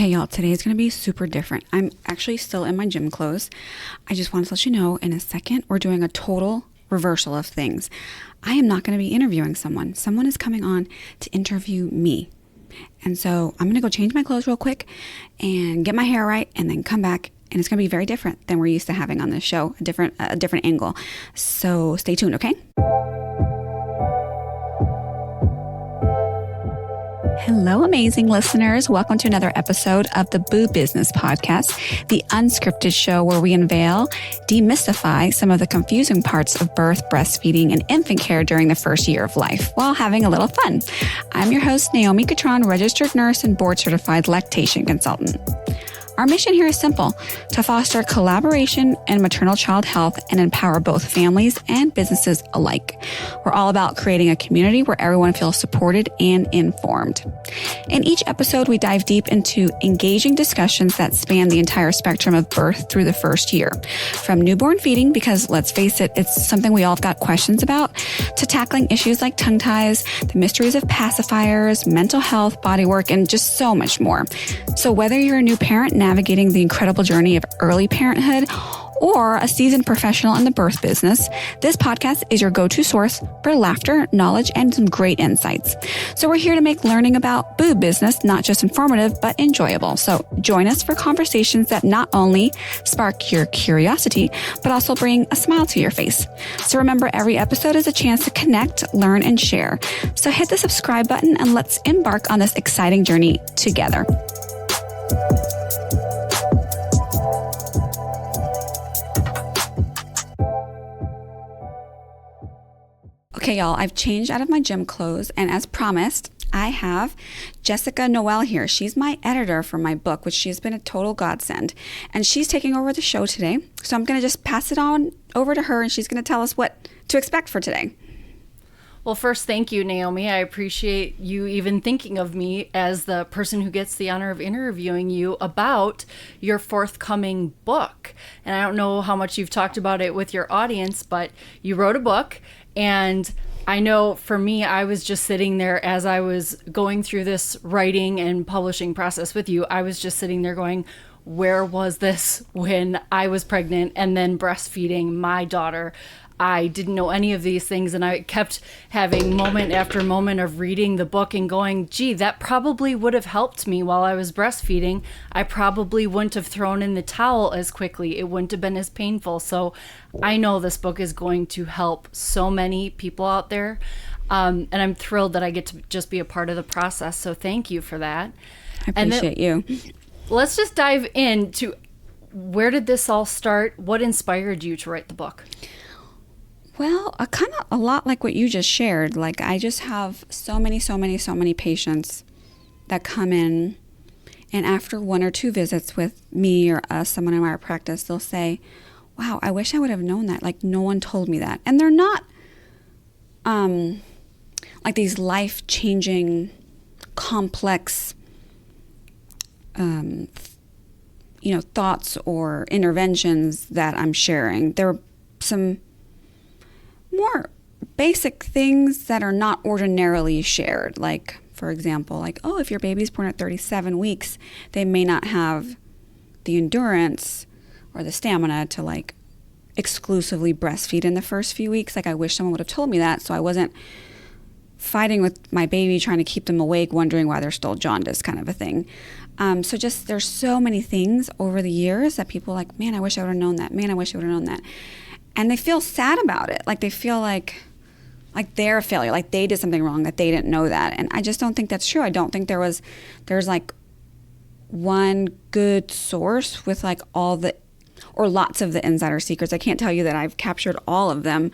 Okay, y'all, today is going to be super different. I'm actually still in my gym clothes. I just wanted to let you know in a second, we're doing a total reversal of things. I am not going to be interviewing someone. Someone is coming on to interview me. And so I'm going to go change my clothes real quick and get my hair right and then come back. And it's going to be very different than we're used to having on this show, a different angle. So stay tuned, okay? Hello, amazing listeners. Welcome to another episode of the Boob Business Podcast, the unscripted show where we unveil, demystify some of the confusing parts of birth, breastfeeding, and infant care during the first year of life while having a little fun. I'm your host, Naiomi Catron, registered nurse and board-certified lactation consultant. Our mission here is simple: to foster collaboration in maternal child health and empower both families and businesses alike. We're all about creating a community where everyone feels supported and informed. In each episode, we dive deep into engaging discussions that span the entire spectrum of birth through the first year. From newborn feeding, because let's face it, it's something we all have got questions about, to tackling issues like tongue ties, the mysteries of pacifiers, mental health, body work, and just so much more. So whether you're a new parent navigating the incredible journey of early parenthood or a seasoned professional in the birth business, this podcast is your go-to source for laughter, knowledge, and some great insights. So we're here to make learning about boob business not just informative, but enjoyable. So join us for conversations that not only spark your curiosity, but also bring a smile to your face. So remember, every episode is a chance to connect, learn, and share. So hit the subscribe button and let's embark on this exciting journey together. Okay, y'all, I've changed out of my gym clothes, and as promised, I have Jessica Noel here. She's my editor for my book, which she has been a total godsend, and she's taking over the show today. So I'm going to just pass it on over to her, and she's going to tell us what to expect for today. Well, first, thank you, Naiomi. I appreciate you even thinking of me as the person who gets the honor of interviewing you about your forthcoming book. And I don't know how much you've talked about it with your audience, but you wrote a book. And I know for me, I was just sitting there as I was going through this writing and publishing process with you. I was just sitting there going, where was this when I was pregnant and then breastfeeding my daughter? I didn't know any of these things, and I kept having moment after moment of reading the book and going, gee, that probably would have helped me while I was breastfeeding. I probably wouldn't have thrown in the towel as quickly. It wouldn't have been as painful. So I know this book is going to help so many people out there, and I'm thrilled that I get to just be a part of the process. So thank you for that. I appreciate you. Let's just dive into, where did this all start? What inspired you to write the book? Well, kind of a lot like what you just shared. Like, I just have so many patients that come in, and after one or two visits with me or us, someone in our practice, they'll say, wow, I wish I would have known that. Like, no one told me that. And they're not like these life-changing, complex, thoughts or interventions that I'm sharing. There are some more basic things that are not ordinarily shared. Like, for example, like, oh, if your baby's born at 37 weeks, they may not have the endurance or the stamina to like exclusively breastfeed in the first few weeks. Like, I wish someone would have told me that, so I wasn't fighting with my baby, trying to keep them awake, wondering why they're still jaundiced, kind of a thing. So just, there's so many things over the years that people are like, man, I wish I would have known that. Man, I wish I would have known that. And they feel sad about it. Like, they feel like they're a failure, like they did something wrong, that they didn't know that. And I just don't think that's true. I don't think there's like one good source with like all the, or lots of the insider secrets. I can't tell you that I've captured all of them.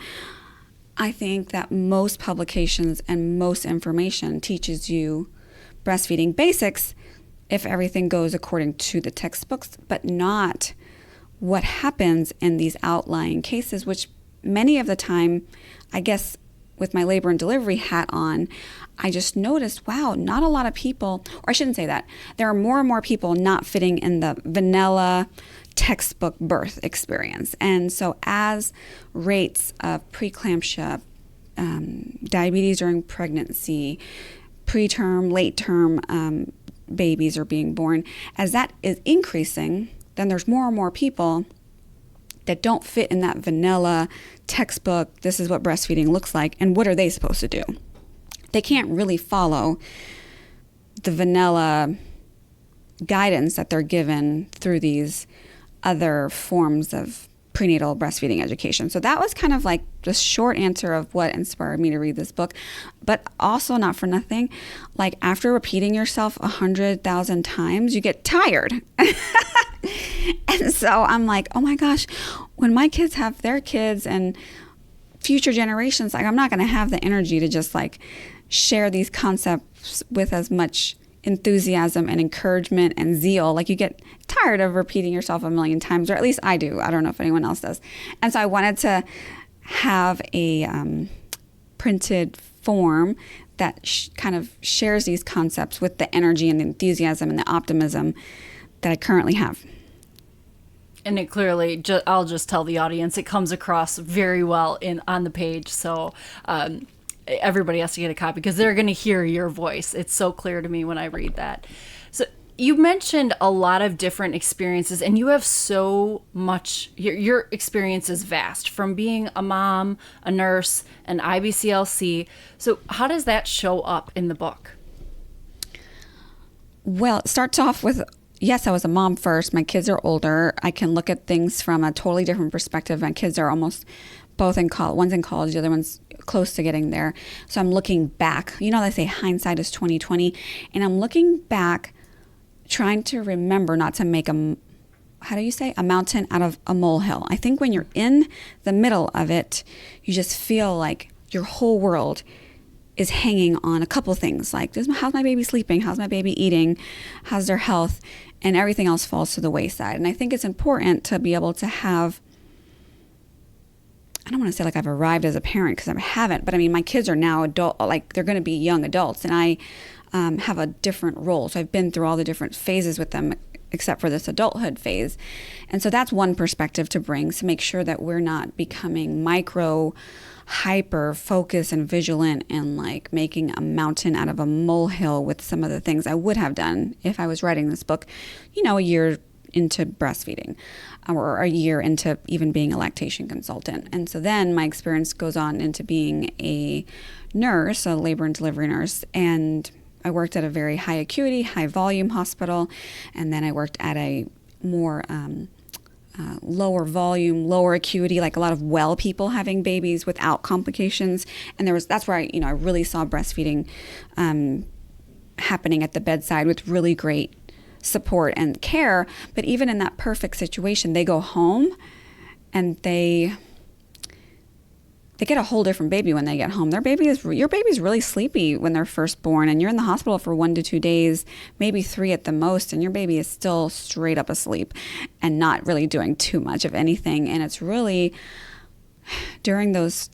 I think that most publications and most information teaches you breastfeeding basics if everything goes according to the textbooks, but not what happens in these outlying cases, which many of the time, I guess with my labor and delivery hat on, I just noticed, wow, not a lot of people, or I shouldn't say that, there are more and more people not fitting in the vanilla textbook birth experience. And so as rates of preeclampsia, diabetes during pregnancy, preterm, late term babies are being born, as that is increasing, then there's more and more people that don't fit in that vanilla textbook, this is what breastfeeding looks like, and what are they supposed to do? They can't really follow the vanilla guidance that they're given through these other forms of prenatal breastfeeding education. So that was kind of like the short answer of what inspired me to read this book. But also, not for nothing, like after repeating yourself 100,000 times, you get tired. And so I'm like, oh my gosh, when my kids have their kids and future generations, like I'm not going to have the energy to just like share these concepts with as much enthusiasm and encouragement and zeal. Like you get tired of repeating yourself a million times, or at least I do. I don't know if anyone else does. And so I wanted to have a printed form that kind of shares these concepts with the energy and the enthusiasm and the optimism that I currently have. And it clearly, I'll just tell the audience, it comes across very well on the page. So everybody has to get a copy because they're going to hear your voice. It's so clear to me when I read that. So you mentioned a lot of different experiences, and you have so much, your experience is vast, from being a mom, a nurse, an IBCLC. So how does that show up in the book? Well, it starts off with, yes, I was a mom first. My kids are older. I can look at things from a totally different perspective. My kids are almost both in college. One's in college, the other one's close to getting there. So I'm looking back. You know, they say hindsight is 20/20. And I'm looking back, trying to remember not to make a mountain out of a molehill. I think when you're in the middle of it, you just feel like your whole world is hanging on a couple things, like how's my baby sleeping? How's my baby eating? How's their health? And everything else falls to the wayside. And I think it's important to be able to have, I don't want to say like I've arrived as a parent because I haven't, but I mean, my kids are now adult, like they're going to be young adults, and I have a different role. So I've been through all the different phases with them, except for this adulthood phase. And so that's one perspective to bring, to make sure that we're not becoming hyper focused and vigilant and like making a mountain out of a molehill with some of the things I would have done if I was writing this book, a year into breastfeeding or a year into even being a lactation consultant. And so then my experience goes on into being a nurse, a labor and delivery nurse, and I worked at a very high acuity, high volume hospital, and then I worked at a more lower volume, lower acuity, like a lot of well people having babies without complications. And that's where I really saw breastfeeding happening at the bedside with really great support and care. But even in that perfect situation, they go home and they get a whole different baby when they get home. Your baby's really sleepy when they're first born, and you're in the hospital for 1 to 2 days, maybe 3 at the most, and your baby is still straight up asleep and not really doing too much of anything. And it's really during those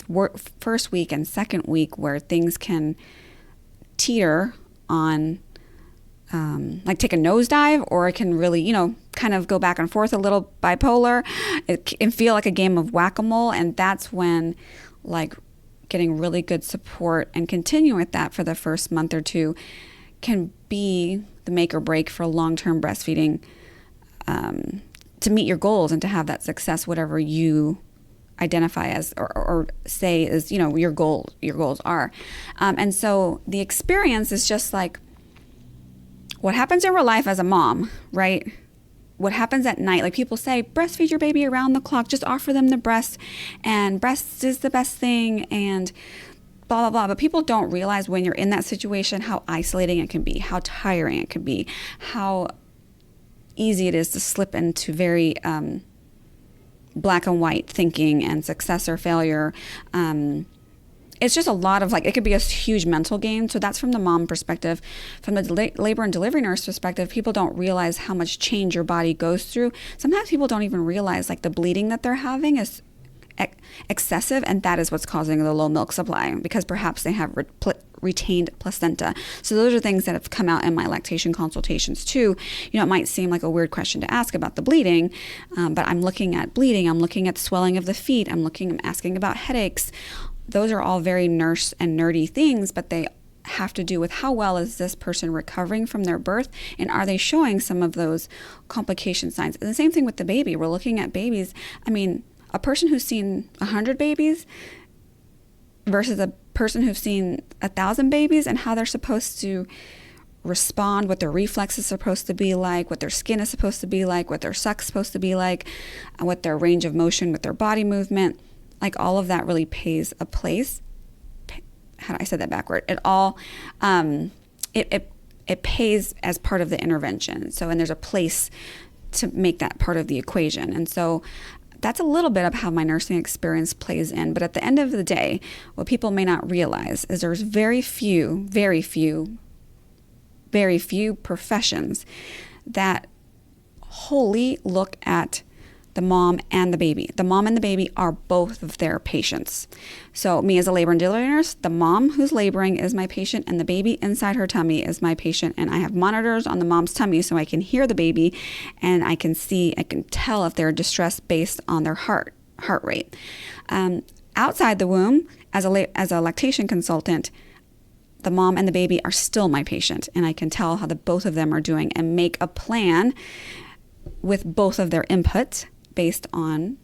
first week and second week where things can teeter on, like take a nosedive, or it can really, kind of go back and forth, a little bipolar. It can feel like a game of whack-a-mole, and that's when like getting really good support and continuing with that for the first month or two can be the make or break for long-term breastfeeding, to meet your goals and to have that success, whatever you identify as or say is, your goals are. And so the experience is just like what happens in real life as a mom, right? What happens at night, like people say, breastfeed your baby around the clock, just offer them the breast, and breast is the best thing, and blah, blah, blah. But people don't realize when you're in that situation how isolating it can be, how tiring it can be, how easy it is to slip into very black and white thinking and success or failure. It's just a lot of it could be a huge mental game. So that's from the mom perspective. From the labor and delivery nurse perspective, people don't realize how much change your body goes through. Sometimes people don't even realize the bleeding that they're having is excessive, and that is what's causing the low milk supply, because perhaps they have retained placenta. So those are things that have come out in my lactation consultations too. It might seem like a weird question to ask about the bleeding, but I'm looking at bleeding, I'm looking at swelling of the feet, I'm asking about headaches. Those are all very nurse and nerdy things, but they have to do with how well is this person recovering from their birth, and are they showing some of those complication signs. And the same thing with the baby. We're looking at babies. I mean, a person who's seen 100 babies versus a person who's seen 1,000 babies, and how they're supposed to respond, what their reflex is supposed to be like, what their skin is supposed to be like, what their suck's supposed to be like, what their range of motion with their body movement, like all of that really pays a place. I said that backward. It all, it pays as part of the intervention. So, and there's a place to make that part of the equation. And so that's a little bit of how my nursing experience plays in. But at the end of the day, what people may not realize is there's very few professions that wholly look at the mom and the baby. The mom and the baby are both of their patients. So me as a labor and delivery nurse, the mom who's laboring is my patient, and the baby inside her tummy is my patient. And I have monitors on the mom's tummy so I can hear the baby, and I can tell if they're distressed based on their heart rate. Outside the womb, as a lactation consultant, the mom and the baby are still my patient, and I can tell how the both of them are doing and make a plan with both of their input based on,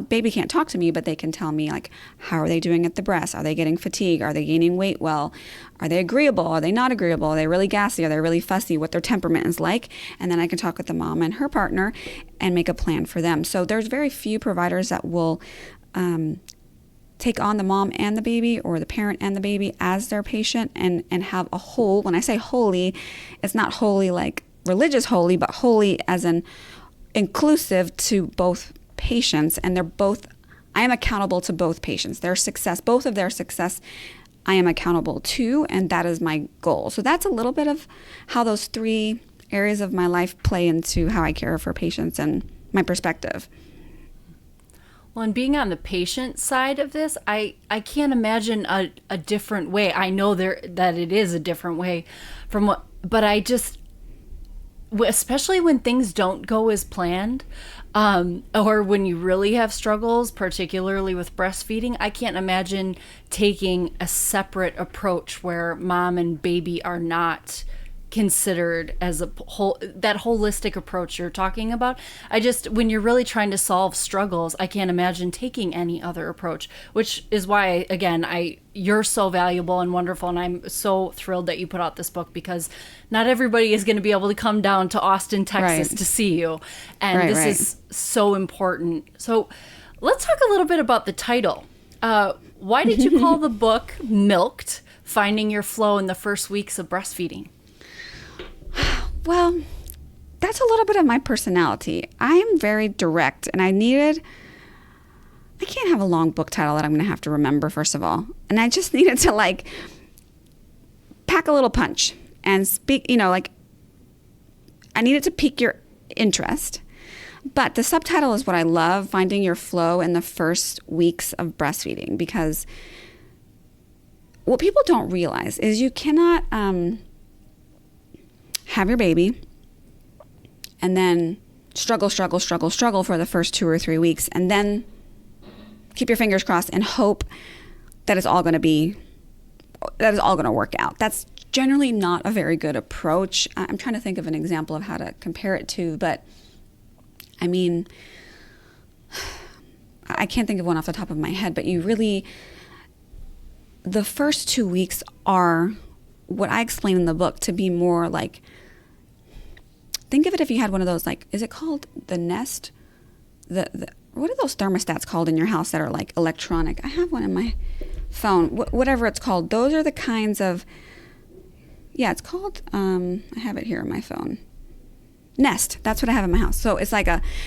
baby can't talk to me, but they can tell me, like, how are they doing at the breast? Are they getting fatigue? Are they gaining weight well? Are they agreeable? Are they not agreeable? Are they really gassy? Are they really fussy? What their temperament is like? And then I can talk with the mom and her partner and make a plan for them. So there's very few providers that will take on the mom and the baby, or the parent and the baby, as their patient, and have a whole. When I say holy, it's not holy like religious holy, but holy as an inclusive to both patients. And I am accountable to both patients. Their success, both of their success, I am accountable to, and that is my goal. So that's a little bit of how those three areas of my life play into how I care for patients and my perspective. Well, and being on the patient side of this, I can't imagine a different way. I know that it is a different way but I just, especially when things don't go as planned, or when you really have struggles, particularly with breastfeeding, I can't imagine taking a separate approach where mom and baby are not considered as that holistic approach you're talking about. When you're really trying to solve struggles, I can't imagine taking any other approach, which is why, again, you're so valuable and wonderful, and I'm so thrilled that you put out this book, because not everybody is going to be able to come down to Austin, Texas to see you, and this is so important. So let's talk a little bit about the title. Why did you call the book Milked: Finding Your Flow in the First Weeks of Breastfeeding? Well, that's a little bit of my personality. I am very direct, and I can't have a long book title that I'm going to have to remember, first of all. And I just needed to pack a little punch and speak, I needed to pique your interest. But the subtitle is what I love: Finding Your Flow in the First Weeks of Breastfeeding. Because what people don't realize is you cannot have your baby and then struggle for the first 2 or 3 weeks, and then keep your fingers crossed and hope that it's all going to work out. That's generally not a very good approach. I'm trying to think of an example of how to compare it to, but I mean, I can't think of one off the top of my head, but the first 2 weeks are what I explain in the book to be more like, think of it if you had one of those, is it called the Nest? What are those thermostats called in your house that are electronic? I have one in my phone, whatever it's called. Those are the kinds of, it's called, I have it here on my phone. Nest, that's what I have in my house. So it's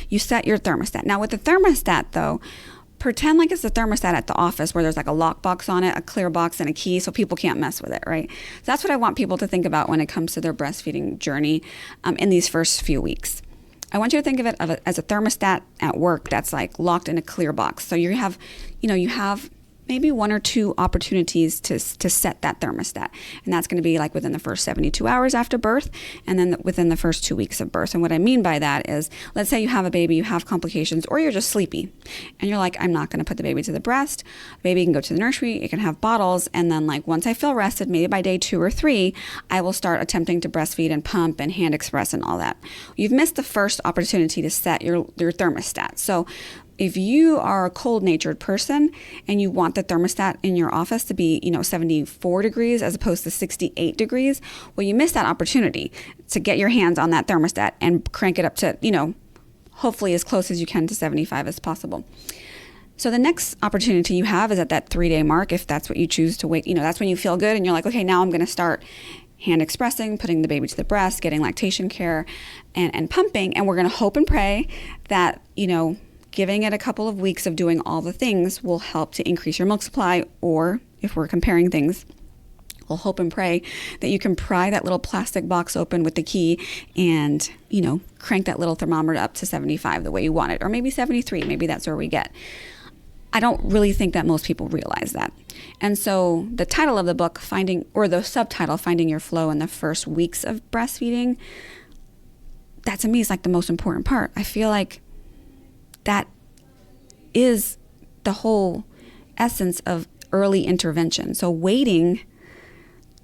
you set your thermostat. Now with the thermostat though, pretend like it's the thermostat at the office where there's a lockbox on it, a clear box, and a key, so people can't mess with it, right? So that's what I want people to think about when it comes to their breastfeeding journey in these first few weeks. I want you to think of it as a thermostat at work that's locked in a clear box. So you have maybe 1 or 2 opportunities to set that thermostat. And that's going to be like within the first 72 hours after birth, and then within the first 2 weeks of birth. And what I mean by that is, let's say you have a baby, you have complications, or you're just sleepy, and you're like, I'm not going to put the baby to the breast. The baby can go to the nursery, it can have bottles, and then like once I feel rested, maybe by day 2 or 3, I will start attempting to breastfeed and pump and hand express and all that. You've missed the first opportunity to set your thermostat. So if you are a cold-natured person and you want the thermostat in your office to be, 74 degrees as opposed to 68 degrees, well, you missed that opportunity to get your hands on that thermostat and crank it up to, hopefully as close as you can to 75 as possible. So the next opportunity you have is at that 3-day mark, if that's what you choose to wait. That's when you feel good and you're like, okay, now I'm going to start hand expressing, putting the baby to the breast, getting lactation care and pumping. And we're going to hope and pray that, giving it a couple of weeks of doing all the things will help to increase your milk supply, or if we're comparing things, we'll hope and pray that you can pry that little plastic box open with the key and, crank that little thermometer up to 75 the way you want it, or maybe 73, maybe that's where we get. I don't really think that most people realize that. And so the title of the book, the subtitle, Finding Your Flow in the First Weeks of Breastfeeding, that to me is like the most important part. I feel like that is the whole essence of early intervention. So waiting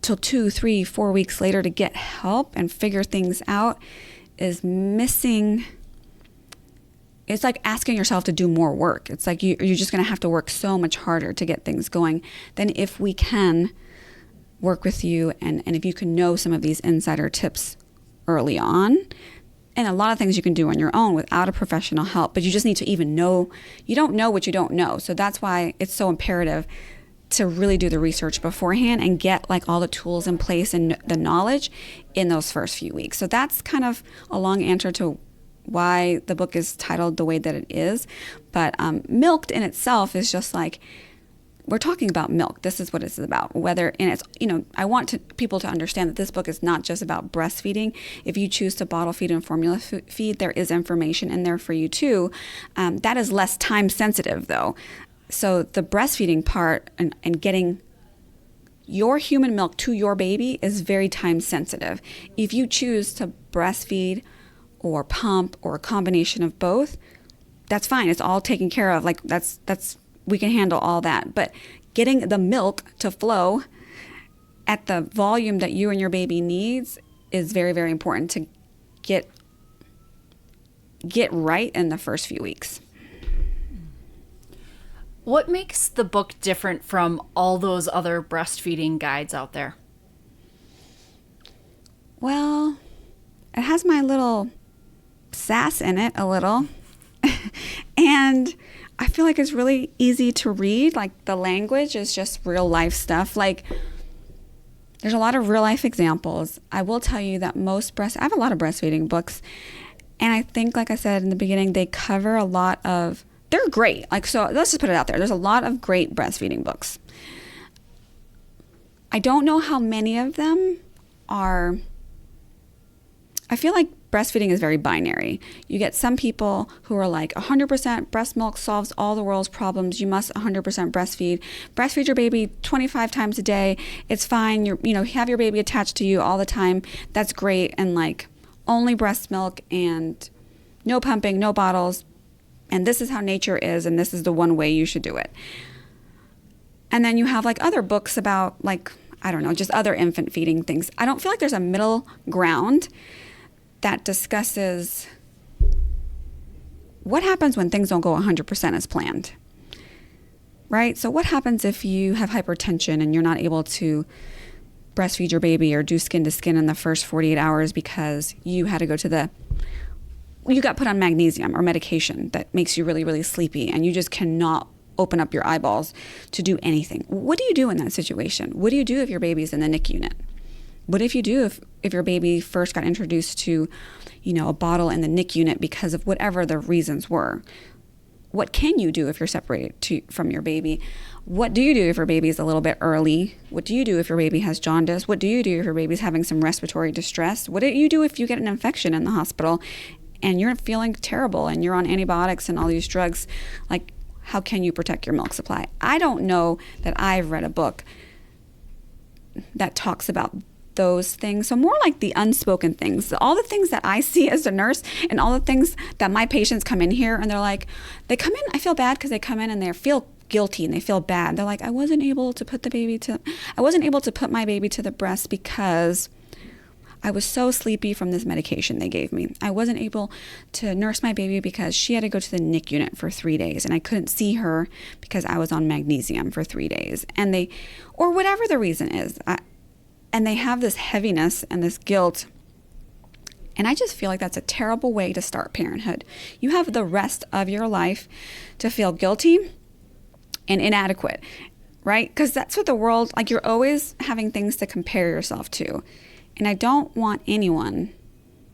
till 2, 3, 4 weeks later to get help and figure things out is missing. It's like asking yourself to do more work. It's like you're just going to have to work so much harder to get things going than if we can work with you and if you can know some of these insider tips early on. And a lot of things you can do on your own without a professional help, but you just need to even know. You don't know what you don't know. So that's why it's so imperative to really do the research beforehand and get like all the tools in place and the knowledge in those first few weeks. So that's kind of a long answer to why the book is titled the way that it is. But Milked in itself is just like, we're talking about milk. This is what it's about. I want people to understand that this book is not just about breastfeeding. If you choose to bottle feed and formula feed, there is information in there for you too. That is less time sensitive though. So the breastfeeding part and getting your human milk to your baby is very time sensitive. If you choose to breastfeed or pump or a combination of both, that's fine. It's all taken care of. Like that's we can handle all that. But getting the milk to flow at the volume that you and your baby needs is very, very important to get right in the first few weeks. What makes the book different from all those other breastfeeding guides out there? Well, it has my little sass in it a little. And I feel like it's really easy to read. Like the language is just real life stuff. Like there's a lot of real life examples. I will tell you that I have a lot of breastfeeding books. And I think, like I said in the beginning, they cover a lot of, they're great. Like, so let's just put it out there. There's a lot of great breastfeeding books. I don't know how many of them are, I feel like breastfeeding is very binary. You get some people who are like 100% breast milk solves all the world's problems. You must 100% breastfeed. Breastfeed your baby 25 times a day. It's fine. Have your baby attached to you all the time. That's great. And like only breast milk and no pumping, no bottles. And this is how nature is. And this is the one way you should do it. And then you have like other books about like, I don't know, just other infant feeding things. I don't feel like there's a middle ground that discusses what happens when things don't go 100% as planned, right? So what happens if you have hypertension and you're not able to breastfeed your baby or do skin to skin in the first 48 hours because you had to go to you got put on magnesium or medication that makes you really, really sleepy and you just cannot open up your eyeballs to do anything. What do you do in that situation? What do you do if your baby's in the NICU unit? What if you do if your baby first got introduced to, a bottle in the NICU unit because of whatever the reasons were? What can you do if you're separated from your baby? What do you do if your baby is a little bit early? What do you do if your baby has jaundice? What do you do if your baby's having some respiratory distress? What do you do if you get an infection in the hospital and you're feeling terrible and you're on antibiotics and all these drugs? Like, how can you protect your milk supply? I don't know that I've read a book that talks about those things. So more like the unspoken things, all the things that I see as a nurse and all the things that my patients come in here and they're like, they come in, I feel bad because they come in and they feel guilty and they feel bad. They're like, I wasn't able to put my baby to the breast because I was so sleepy from this medication they gave me. I wasn't able to nurse my baby because she had to go to the NIC unit for 3 days and I couldn't see her because I was on magnesium for 3 days. And or whatever the reason is, and they have this heaviness and this guilt. And I just feel like that's a terrible way to start parenthood. You have the rest of your life to feel guilty and inadequate, right? Because that's what the world, like you're always having things to compare yourself to. And I don't want anyone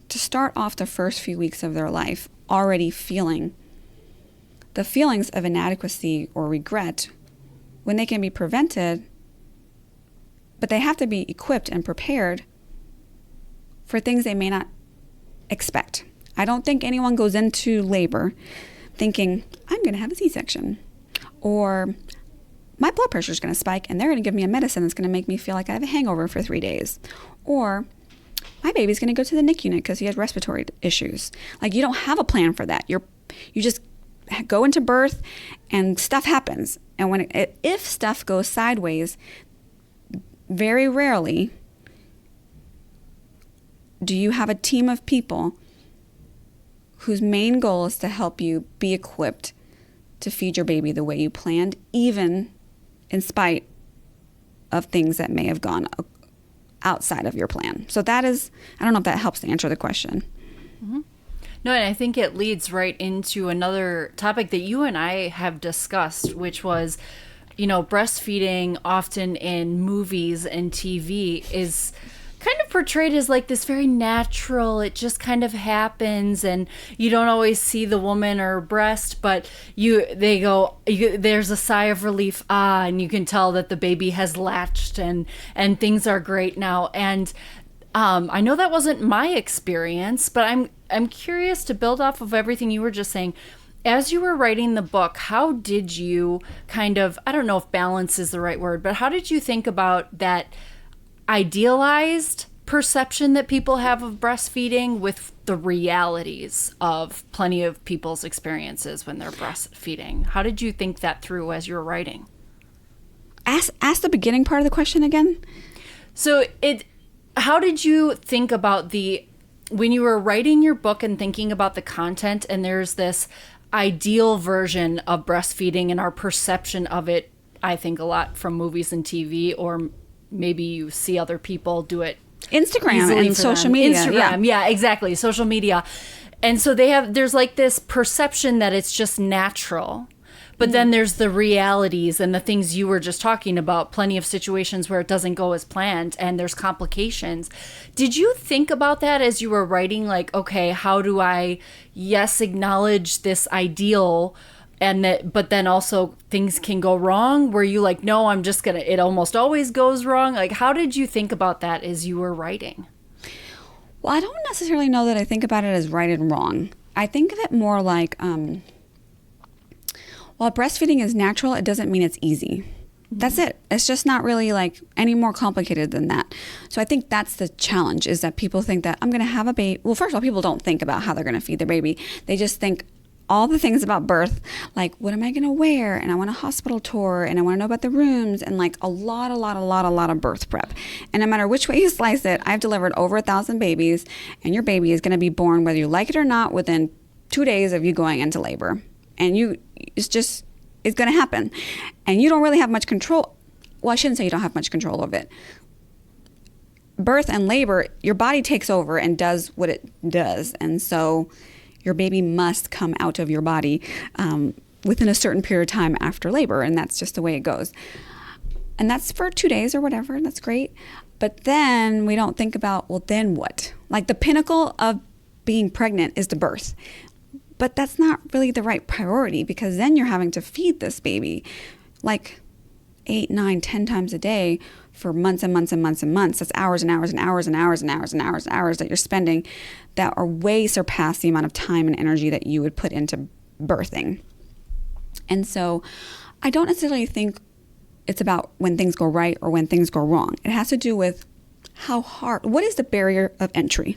to start off the first few weeks of their life already feeling the feelings of inadequacy or regret when they can be prevented, but they have to be equipped and prepared for things they may not expect. I don't think anyone goes into labor thinking, I'm going to have a C-section, or my blood pressure is going to spike and they're going to give me a medicine that's going to make me feel like I have a hangover for 3 days. Or my baby's going to go to the NIC unit because he has respiratory issues. Like, you don't have a plan for that. You just go into birth and stuff happens. And if stuff goes sideways, very rarely do you have a team of people whose main goal is to help you be equipped to feed your baby the way you planned, even in spite of things that may have gone outside of your plan. So that is, I don't know if that helps to answer the question. Mm-hmm. No, and I think it leads right into another topic that you and I have discussed, which was, breastfeeding often in movies and TV is kind of portrayed as like this very natural, it just kind of happens and you don't always see the woman or breast, but there's a sigh of relief, and you can tell that the baby has latched and things are great now. And I know that wasn't my experience, but I'm curious to build off of everything you were just saying. As you were writing the book, how did you kind of, I don't know if balance is the right word, but how did you think about that idealized perception that people have of breastfeeding with the realities of plenty of people's experiences when they're breastfeeding? How did you think that through as you were writing? Ask the beginning part of the question again. So how did you think about when you were writing your book and thinking about the content, and there's this ideal version of breastfeeding and our perception of it, I think a lot from movies and TV, or maybe you see other people do it. Instagram and social media. Instagram, yeah, exactly. Social media. And so there's like this perception that it's just natural. But then there's the realities and the things you were just talking about, plenty of situations where it doesn't go as planned and there's complications. Did you think about that as you were writing, like, okay, how do I, acknowledge this ideal, but then also things can go wrong? Were you like, no, it almost always goes wrong? Like, how did you think about that as you were writing? Well, I don't necessarily know that I think about it as right and wrong. I think of it more like, while breastfeeding is natural, it doesn't mean it's easy. That's it. It's just not really like any more complicated than that. So I think that's the challenge, is that people think that I'm going to have a baby. Well, first of all, people don't think about how they're going to feed their baby. They just think all the things about birth, like, what am I going to wear? And I want a hospital tour, and I want to know about the rooms, and like a lot of birth prep. And no matter which way you slice it, I've delivered over 1,000 babies, and your baby is going to be born, whether you like it or not, within 2 days of you going into labor. And it's going to happen. And you don't really have much control. Well, I shouldn't say you don't have much control of it. Birth and labor, your body takes over and does what it does. And so your baby must come out of your body within a certain period of time after labor. And that's just the way it goes. And that's for 2 days or whatever. That's great. But then we don't think about, well, then what? Like, the pinnacle of being pregnant is the birth. But that's not really the right priority, because then you're having to feed this baby like 8, 9, 10 times a day for months and months and months and months. That's hours and hours and hours and hours and hours and hours and hours that you're spending that are way surpass the amount of time and energy that you would put into birthing. And so I don't necessarily think it's about when things go right or when things go wrong. It has to do with what is the barrier of entry?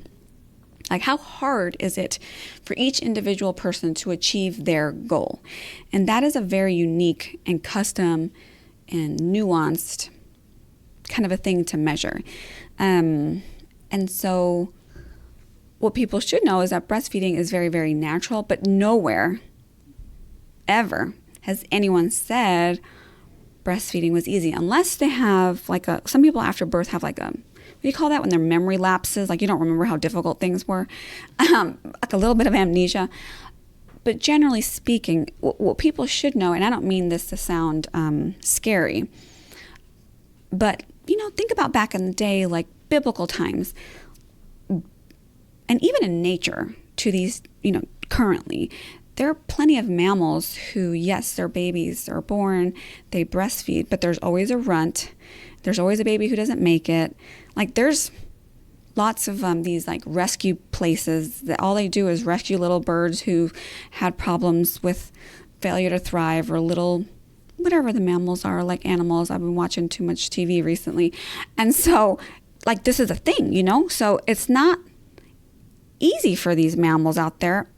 Like, how hard is it for each individual person to achieve their goal? And that is a very unique and custom and nuanced kind of a thing to measure. And so what people should know is that breastfeeding is very, very natural, but nowhere ever has anyone said breastfeeding was easy, unless they have some people after birth have what do you call that when their memory lapses? Like, you don't remember how difficult things were. Like a little bit of amnesia. But generally speaking, what people should know, and I don't mean this to sound scary, but, think about back in the day, like biblical times, and even in nature to these, currently, there are plenty of mammals who, yes, their babies are born, they breastfeed, but there's always a runt. There's always a baby who doesn't make it. Like, there's lots of these rescue places that all they do is rescue little birds who had problems with failure to thrive, or little, whatever the mammals are, like animals. I've been watching too much TV recently. And so, this is a thing, So it's not easy for these mammals out there.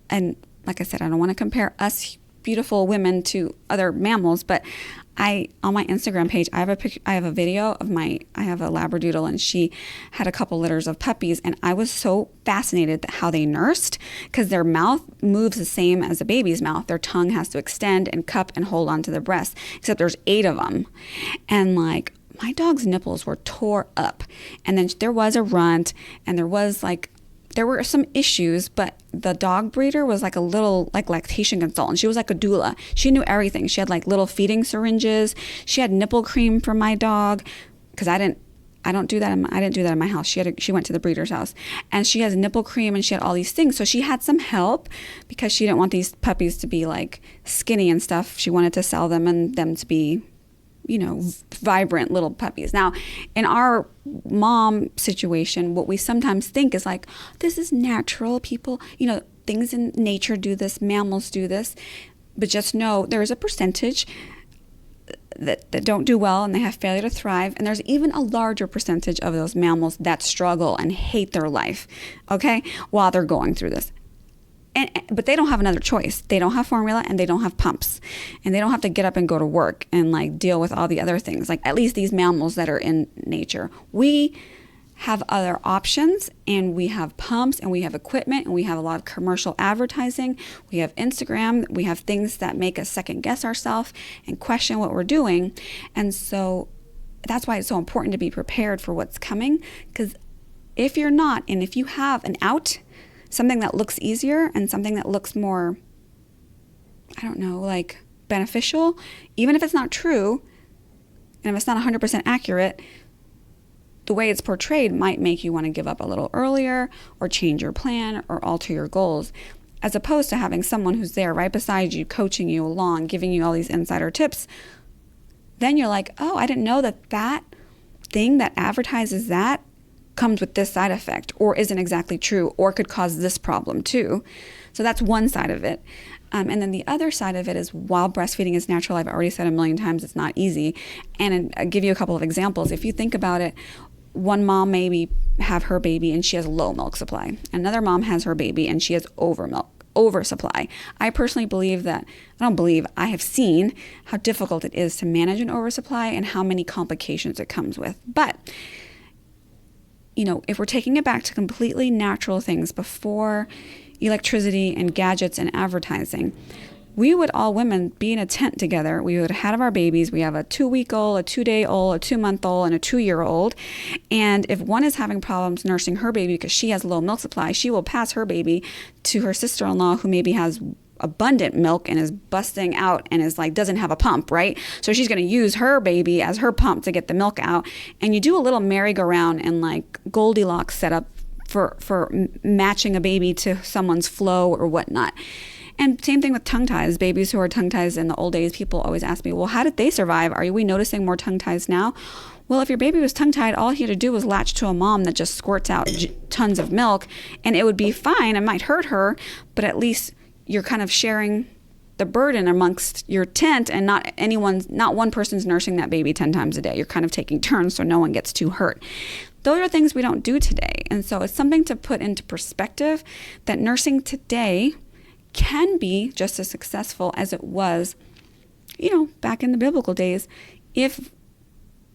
And like I said, I don't want to compare us beautiful women to other mammals, but on my Instagram page, I have a video of I have a Labradoodle, and she had a couple litters of puppies, and I was so fascinated at how they nursed, because their mouth moves the same as a baby's mouth. Their tongue has to extend and cup and hold onto the breast, except there's 8 of them. And my dog's nipples were tore up, and then there was a runt, and there were some issues, but the dog breeder was a little lactation consultant. She was like a doula. She knew everything. She had little feeding syringes. She had nipple cream for my dog, because I didn't do that. I didn't do that in my house. She went to the breeder's house, and she has nipple cream, and she had all these things. So she had some help, because she didn't want these puppies to be skinny and stuff. She wanted to sell them and them to be, vibrant little puppies. Now, in our mom situation, what we sometimes think is this is natural. People, things in nature do this, mammals do this. But just know there is a percentage that don't do well, and they have failure to thrive. And there's even a larger percentage of those mammals that struggle and hate their life, okay, while they're going through this. But they don't have another choice. They don't have formula, and they don't have pumps, and they don't have to get up and go to work and deal with all the other things. At least these mammals that are in nature, we have other options, and we have pumps, and we have equipment, and we have a lot of commercial advertising. We have Instagram. We have things that make us second guess ourselves and question what we're doing. And so that's why it's so important to be prepared for what's coming, because if you're not, and if you have an out, something that looks easier and something that looks more, beneficial, even if it's not true, and if it's not 100% accurate, the way it's portrayed might make you want to give up a little earlier, or change your plan, or alter your goals, as opposed to having someone who's there right beside you, coaching you along, giving you all these insider tips. Then you're like, oh, I didn't know that thing that advertises that comes with this side effect, or isn't exactly true, or could cause this problem too. So that's one side of it. And then the other side of it is, while breastfeeding is natural, I've already said a million times, it's not easy. And I'll give you a couple of examples. If you think about it, one mom maybe have her baby and she has low milk supply. Another mom has her baby and she has oversupply. I personally believe I have seen how difficult it is to manage an oversupply and how many complications it comes with. But if we're taking it back to completely natural things before electricity and gadgets and advertising, we would all women be in a tent together. We would have our babies. We have a 2-week-old, a 2-day-old, a 2-month-old, and a 2-year-old. And if one is having problems nursing her baby because she has low milk supply, she will pass her baby to her sister-in-law, who maybe has abundant milk and is busting out and is doesn't have a pump, right? So she's going to use her baby as her pump to get the milk out. And you do a little merry-go-round and Goldilocks setup for matching a baby to someone's flow or whatnot. And same thing with tongue ties. Babies who are tongue ties in the old days, people always ask me, well, how did they survive? Are we noticing more tongue ties now? Well, if your baby was tongue tied, all he had to do was latch to a mom that just squirts out tons of milk, and it would be fine. It might hurt her, but at least you're kind of sharing the burden amongst your tent, and not one person's nursing that baby 10 times a day. You're kind of taking turns so no one gets too hurt. Those are things we don't do today. And so it's something to put into perspective that nursing today can be just as successful as it was, back in the biblical days, if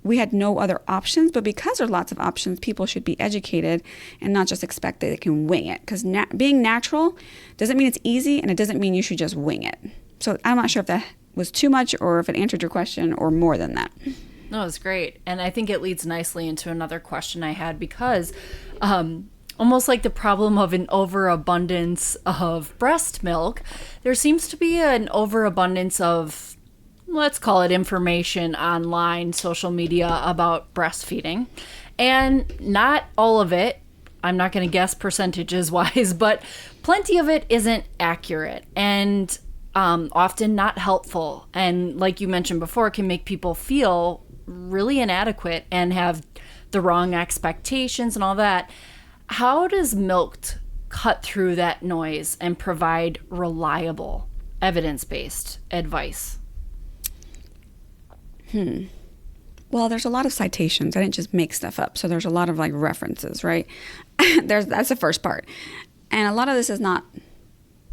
we had no other options. But because there are lots of options, people should be educated and not just expect that they can wing it. Because being natural doesn't mean it's easy, and it doesn't mean you should just wing it. So I'm not sure if that was too much or if it answered your question or more than that. No, it's great. And I think it leads nicely into another question I had, because almost like the problem of an overabundance of breast milk, there seems to be an overabundance of, let's call it, information online, social media about breastfeeding. And not all of it, I'm not going to guess percentages wise, but plenty of it isn't accurate and often not helpful. And like you mentioned before, can make people feel really inadequate and have the wrong expectations and all that. How does milk cut through that noise and provide reliable, evidence-based advice? Well, there's a lot of citations. I didn't just make stuff up. So there's a lot of references, right? That's the first part. And a lot of this is not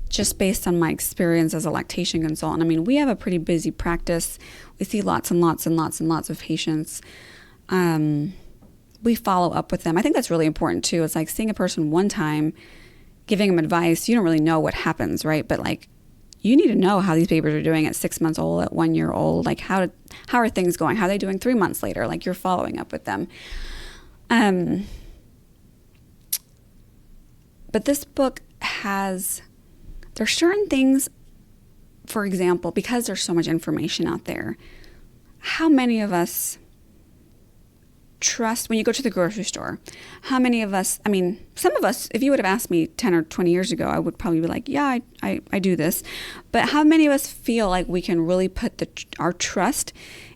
just based on my experience as a lactation consultant. I mean, we have a pretty busy practice. We see lots and lots and lots and lots of patients. We follow up with them. I think that's really important too. It's like seeing a person one time, giving them advice. You don't really know what happens, right? But you need to know how these babies are doing at 6 months old, at 1 year old. How are things going? How are they doing 3 months later? You're following up with them. But this book there's certain things, for example, because there's so much information out there, how many of us trust when you go to the grocery store? How many of us, some of us, if you would have asked me 10 or 20 years ago, I would probably be like, yeah, I do this. But how many of us feel like we can really put our trust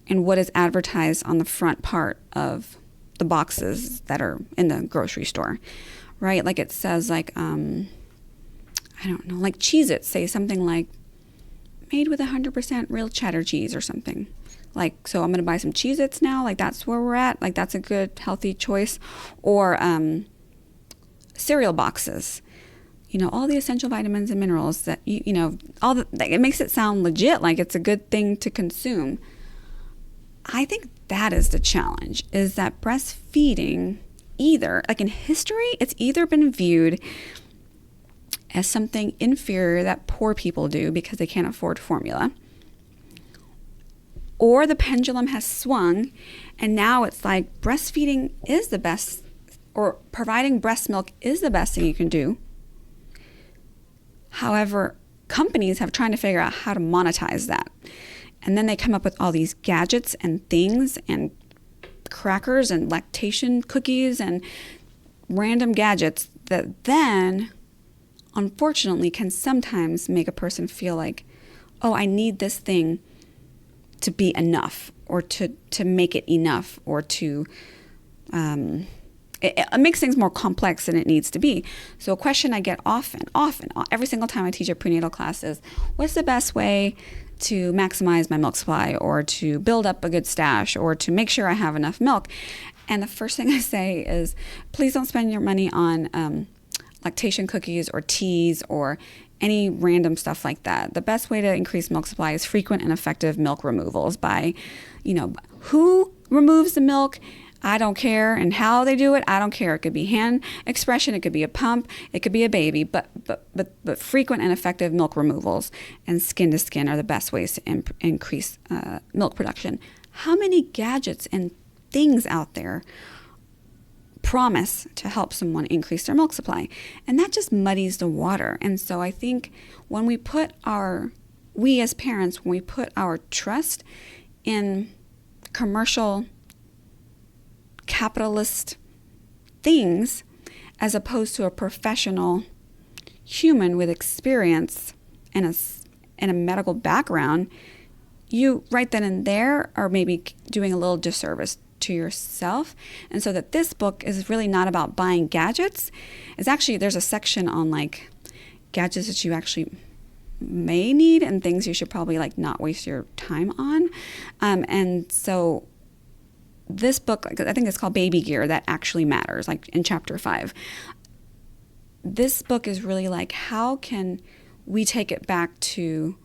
in what is advertised on the front part of the boxes that are in the grocery store, right? It says I don't know, Cheez-Its say something like made with 100% real cheddar cheese or something. So I'm going to buy some Cheez-Its now. That's where we're at. That's a good, healthy choice. Or cereal boxes. All the essential vitamins and minerals that, it makes it sound legit, like it's a good thing to consume. I think that is the challenge, is that breastfeeding either, in history, it's either been viewed as something inferior that poor people do because they can't afford formula, or the pendulum has swung and now it's breastfeeding is the best, or providing breast milk is the best thing you can do. However, companies have trying to figure out how to monetize that. And then they come up with all these gadgets and things and crackers and lactation cookies and random gadgets that then, unfortunately, can sometimes make a person feel like, oh, I need this thing to be enough, or to make it enough, or to it makes things more complex than it needs to be. So a question I get often, every single time I teach a prenatal class is, what's the best way to maximize my milk supply, or to build up a good stash, or to make sure I have enough milk? And the first thing I say is, please don't spend your money on lactation cookies or teas or any random stuff like that. The best way to increase milk supply is frequent and effective milk removals by, who removes the milk, I don't care, and how they do it, I don't care. It could be hand expression, it could be a pump, it could be a baby, but frequent and effective milk removals and skin to skin are the best ways to increase milk production. How many gadgets and things out there promise to help someone increase their milk supply? And that just muddies the water. And so I think when we as parents, when we put our trust in commercial capitalist things as opposed to a professional human with experience and a medical background, you right then and there are maybe doing a little disservice to yourself. And so that this book is really not about buying gadgets. It's actually, there's a section on gadgets that you actually may need and things you should probably like not waste your time on. And so this book, I think it's called Baby Gear That Actually Matters, like in chapter 5. This book is really like, how can we take it back to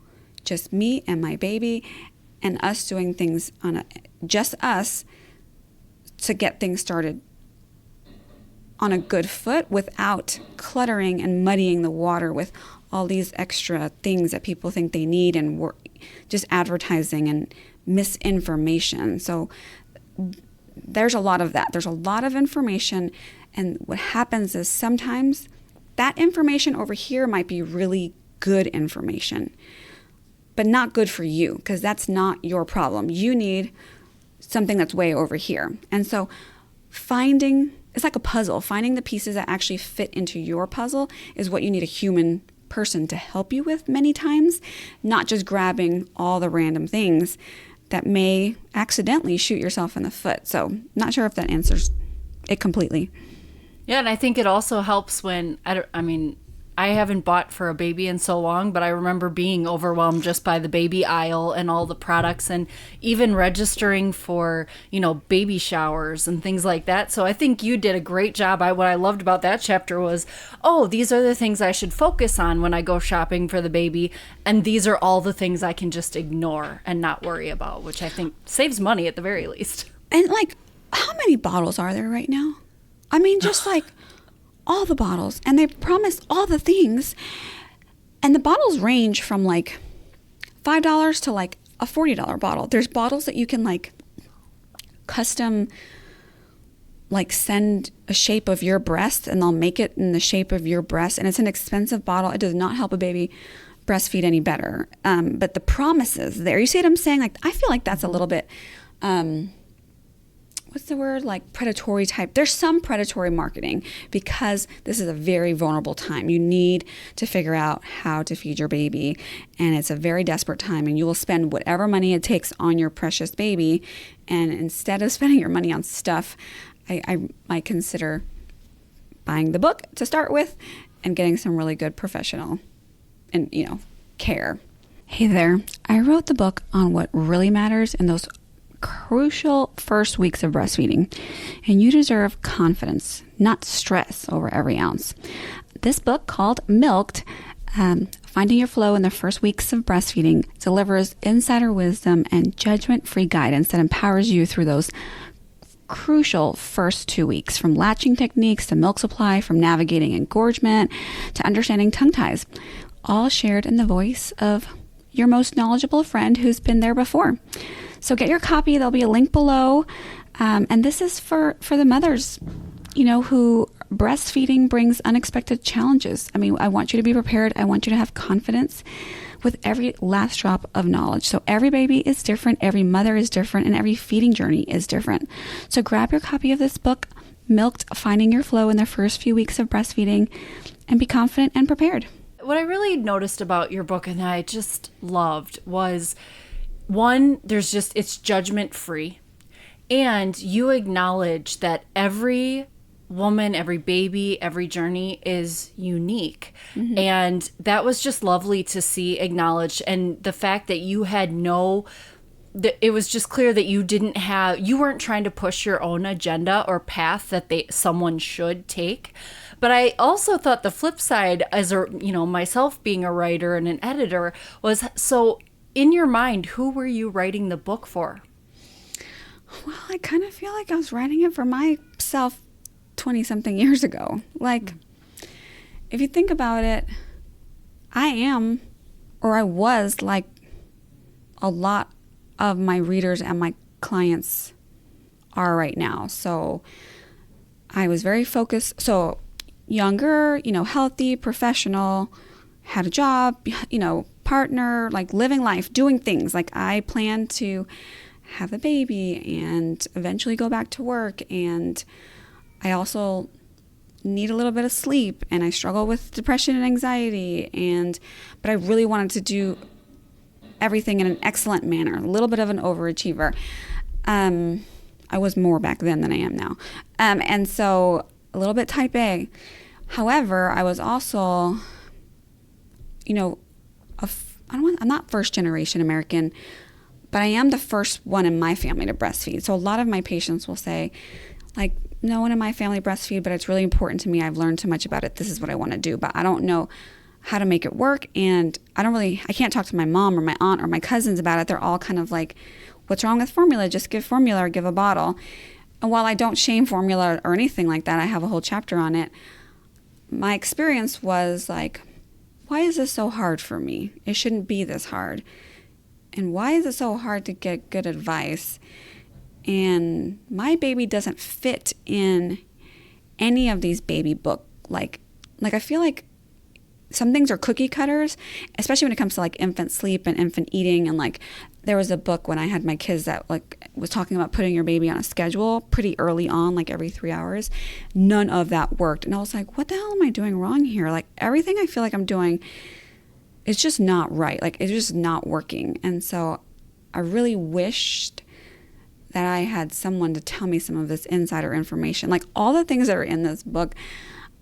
just me and my baby and us doing things just us to get things started on a good foot without cluttering and muddying the water with all these extra things that people think they need and just advertising and misinformation. So there's a lot of that. There's a lot of information, and what happens is sometimes that information over here might be really good information, but not good for you, because that's not your problem. You need something that's way over here. And so it's like a puzzle. Finding the pieces that actually fit into your puzzle is what you need a human person to help you with many times, not just grabbing all the random things that may accidentally shoot yourself in the foot. So not sure if that answers it completely. Yeah, and I think it also helps when, I haven't bought for a baby in so long, but I remember being overwhelmed just by the baby aisle and all the products, and even registering for, baby showers and things like that. So I think you did a great job. What I loved about that chapter was, these are the things I should focus on when I go shopping for the baby. And these are all the things I can just ignore and not worry about, which I think saves money at the very least. And like, how many bottles are there right now? Just like all the bottles, and they promise all the things, and the bottles range from like $5 to like a $40 bottle. There's bottles that you can like custom like send a shape of your breast, and they'll make it in the shape of your breast, and it's an expensive bottle. It does not help a baby breastfeed any better, but the promises there, you see what I'm saying? Like, I feel like that's a little bit what's the word? Like predatory type. There's some predatory marketing, because this is a very vulnerable time. You need to figure out how to feed your baby, and it's a very desperate time, and you will spend whatever money it takes on your precious baby. And instead of spending your money on stuff, I might consider buying the book to start with and getting some really good professional and, care. Hey there. I wrote the book on what really matters in those crucial first weeks of breastfeeding, and you deserve confidence, not stress over every ounce. This book, called Milked, Finding Your Flow in the First Weeks of Breastfeeding, delivers insider wisdom and judgment-free guidance that empowers you through those crucial first 2 weeks, from latching techniques to milk supply, from navigating engorgement to understanding tongue ties, all shared in the voice of your most knowledgeable friend who's been there before. So get your copy. There'll be a link below. And this is for the mothers, who breastfeeding brings unexpected challenges. I want you to be prepared. I want you to have confidence with every last drop of knowledge. So every baby is different. Every mother is different, and every feeding journey is different. So grab your copy of this book, Milked, Finding Your Flow in the First Few Weeks of Breastfeeding, and be confident and prepared. What I really noticed about your book, and I just loved, was one, it's judgment free, and you acknowledge that every woman, every baby, every journey is unique. Mm-hmm. And that was just lovely to see acknowledged. And the fact that you had it was just clear that you weren't trying to push your own agenda or path that someone should take. But I also thought the flip side, as myself being a writer and an editor, was, so in your mind, who were you writing the book for? Well, I kind of feel like I was writing it for myself 20-something years ago. Like, if you think about it, I was like a lot of my readers and my clients are right now. So I was very focused. So younger, healthy, professional, had a job, partner, like living life, doing things. Like, I plan to have a baby and eventually go back to work. And I also need a little bit of sleep, and I struggle with depression and anxiety. But I really wanted to do everything in an excellent manner, a little bit of an overachiever. I was more back then than I am now. And so a little bit type A. However, I was also, I'm not first generation American, but I am the first one in my family to breastfeed. So a lot of my patients will say, like, no one in my family breastfeed, but it's really important to me. I've learned too much about it. This is what I want to do, but I don't know how to make it work. And I can't talk to my mom or my aunt or my cousins about it. They're all kind of like, what's wrong with formula? Just give formula or give a bottle. And while I don't shame formula or anything like that, I have a whole chapter on it. My experience was like, why is this so hard for me? It shouldn't be this hard. And why is it so hard to get good advice? And my baby doesn't fit in any of these baby book. Like I feel like some things are cookie cutters, especially when it comes to like infant sleep and infant eating. And like there was a book when I had my kids that like was talking about putting your baby on a schedule pretty early on, like every 3 hours. None of that worked. And I was like, what the hell am I doing wrong here? Like everything I feel like I'm doing, it's just not right. Like it's just not working. And so I really wished that I had someone to tell me some of this insider information. Like all the things that are in this book,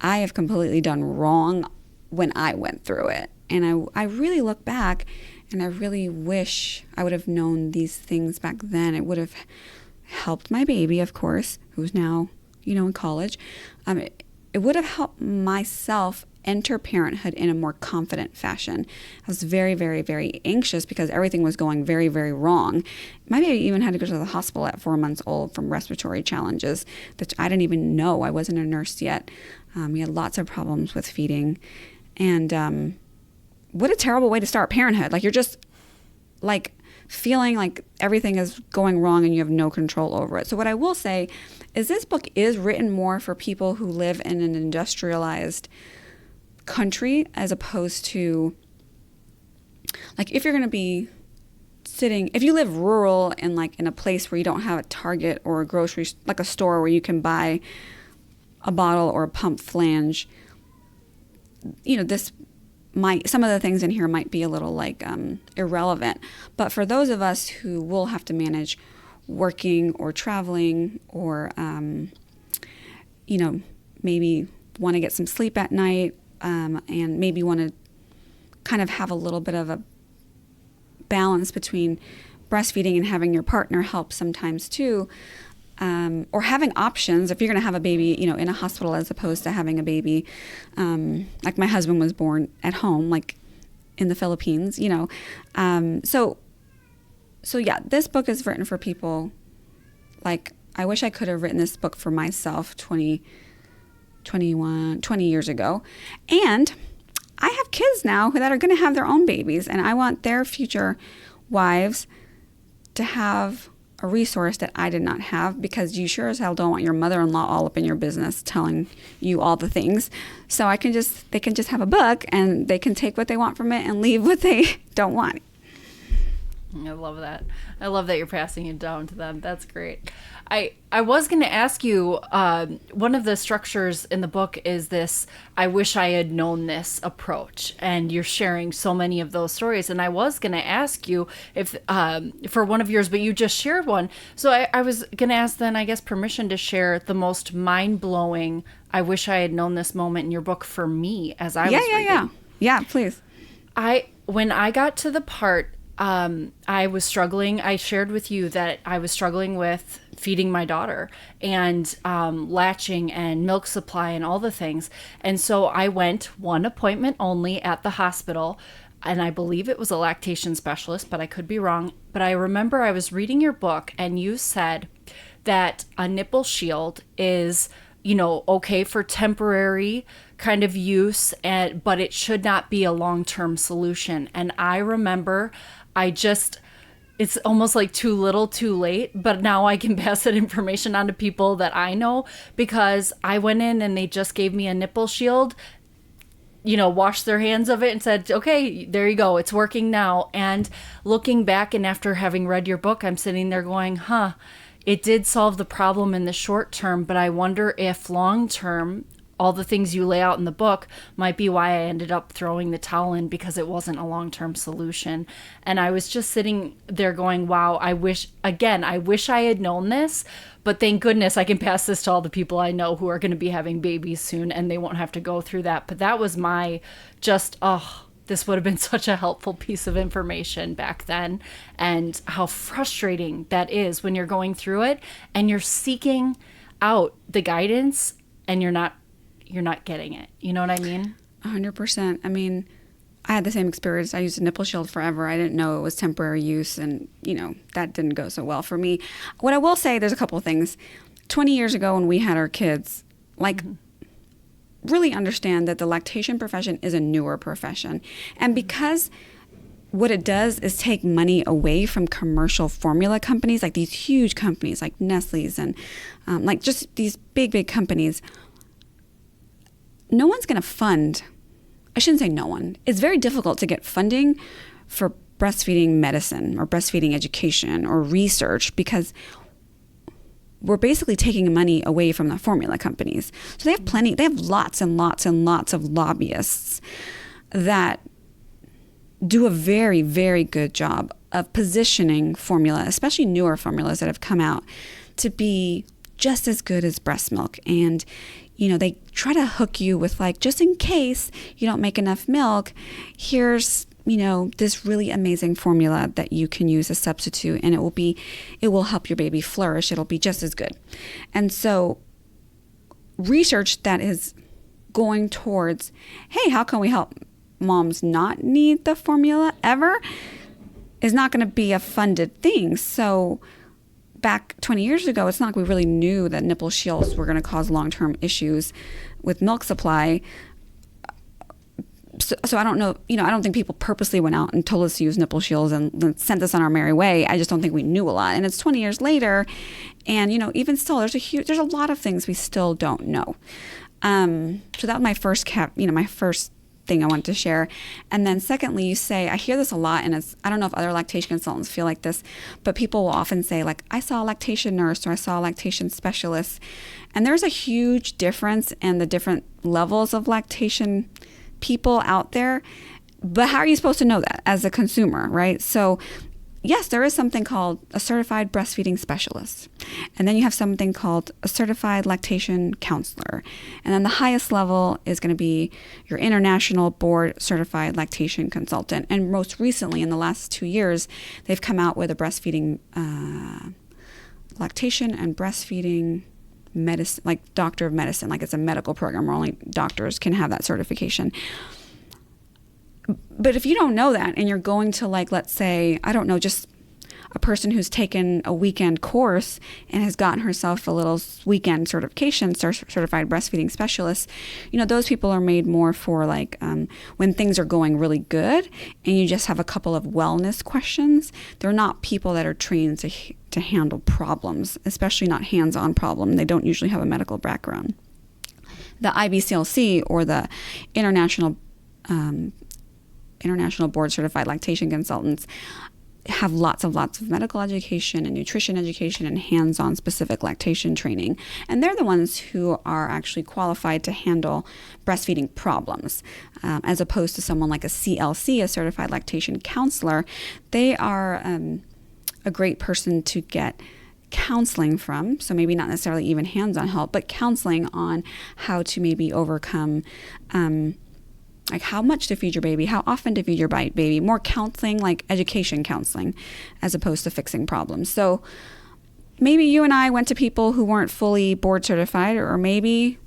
I have completely done wrong when I went through it. And I really look back and I really wish I would have known these things back then. It would have helped my baby, of course, who's now, in college. It would have helped myself enter parenthood in a more confident fashion. I was very, very, very anxious because everything was going very, very wrong. My baby even had to go to the hospital at 4 months old from respiratory challenges that I didn't even know. I wasn't a nurse yet. He had lots of problems with feeding. And what a terrible way to start parenthood. Like you're just like feeling like everything is going wrong and you have no control over it. So what I will say is this book is written more for people who live in an industrialized country as opposed to like if you're going to be if you live rural and like in a place where you don't have a Target or a grocery, like a store where you can buy a bottle or a pump flange, some of the things in here might be a little like irrelevant. But for those of us who will have to manage working or traveling or, maybe want to get some sleep at night and maybe want to kind of have a little bit of a balance between breastfeeding and having your partner help sometimes too, or having options if you're going to have a baby, in a hospital as opposed to having a baby. Like my husband was born at home, like in the Philippines, So yeah, this book is written for people. Like I wish I could have written this book for myself 20 years ago. And I have kids now that are going to have their own babies, and I want their future wives to have a resource that I did not have, because you sure as hell don't want your mother-in-law all up in your business telling you all the things. So they can just have a book and they can take what they want from it and leave what they don't want. I love that. I love that you're passing it down to them. That's great. I was going to ask you, one of the structures in the book is this, I wish I had known this approach, and you're sharing so many of those stories. And I was going to ask you if, for one of yours, but you just shared one. So I was going to ask then, I guess, permission to share the most mind-blowing, I wish I had known this moment in your book for me as I was reading. Yeah, please. When I got to the part, I was struggling. I shared with you that I was struggling with feeding my daughter and latching and milk supply and all the things. And so I went one appointment only at the hospital, and I believe it was a lactation specialist, but I could be wrong. But I remember I was reading your book and you said that a nipple shield is, okay for temporary kind of use, but it should not be a long-term solution. And I remember it's almost like too little too late, but now I can pass that information on to people that I know, because I went in and they just gave me a nipple shield, washed their hands of it and said, okay, there you go. It's working now. And looking back and after having read your book, I'm sitting there going, it did solve the problem in the short term, but I wonder if long term, all the things you lay out in the book might be why I ended up throwing the towel in, because it wasn't a long-term solution. And I was just sitting there going, wow, I wish I had known this, but thank goodness I can pass this to all the people I know who are going to be having babies soon, and they won't have to go through that. But that was my this would have been such a helpful piece of information back then, and how frustrating that is when you're going through it and you're seeking out the guidance and you're not getting it. You know what I mean? 100%. I mean, I had the same experience. I used a nipple shield forever. I didn't know it was temporary use, and, that didn't go so well for me. What I will say, there's a couple of things. 20 years ago when we had our kids, really understand that the lactation profession is a newer profession. And because what it does is take money away from commercial formula companies, like these huge companies like Nestle's and just these big companies, no one's going to fund. I shouldn't say no one. It's very difficult to get funding for breastfeeding medicine or breastfeeding education or research, because we're basically taking money away from the formula companies. So they have lots and lots and lots of lobbyists that do a very, very good job of positioning formula, especially newer formulas that have come out, to be just as good as breast milk. And, they try to hook you with, just in case you don't make enough milk, here's this really amazing formula that you can use as substitute, and it will help your baby flourish. It'll be just as good. And so research that is going towards, hey, how can we help moms not need the formula ever, is not going to be a funded thing. So back 20 years ago, it's not like we really knew that nipple shields were going to cause long-term issues with milk supply. So I don't know, I don't think people purposely went out and told us to use nipple shields and sent us on our merry way. I just don't think we knew a lot. And it's 20 years later, and, even still, there's a lot of things we still don't know. So that was my first my first thing I wanted to share. And then secondly, I hear this a lot, and I don't know if other lactation consultants feel like this, but people will often say, I saw a lactation nurse or I saw a lactation specialist. And there's a huge difference in the different levels of lactation people out there. But how are you supposed to know that as a consumer, right? So yes, there is something called a certified breastfeeding specialist. And then you have something called a certified lactation counselor. And then the highest level is going to be your international board certified lactation consultant. And most recently, in the last 2 years, they've come out with a breastfeeding, lactation and breastfeeding medicine, doctor of medicine, it's a medical program where only doctors can have that certification. But if you don't know that, and you're going to let's say, I don't know, just a person who's taken a weekend course and has gotten herself a little weekend certification, certified breastfeeding specialist, those people are made more for when things are going really good and you just have a couple of wellness questions. They're not people that are trained to handle problems, especially not hands-on problem. They don't usually have a medical background. The IBCLC, or the International Board Certified Lactation Consultants, have lots of medical education and nutrition education and hands-on specific lactation training. And they're the ones who are actually qualified to handle breastfeeding problems, as opposed to someone like a CLC, a certified lactation counselor. They are a great person to get counseling from. So maybe not necessarily even hands-on help, but counseling on how to maybe overcome how much to feed your baby, how often to feed your baby, more counseling, education counseling, as opposed to fixing problems. So maybe you and I went to people who weren't fully board certified, or maybe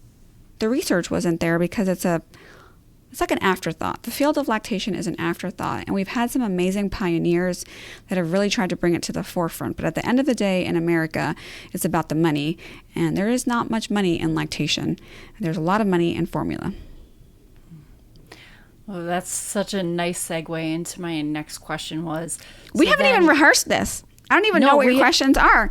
the research wasn't there, because it's like an afterthought. The field of lactation is an afterthought, and we've had some amazing pioneers that have really tried to bring it to the forefront. But at the end of the day, in America, it's about the money, and there is not much money in lactation. There's a lot of money in formula. Oh, that's such a nice segue into my next question was... We haven't even rehearsed this. I don't even know what your questions are.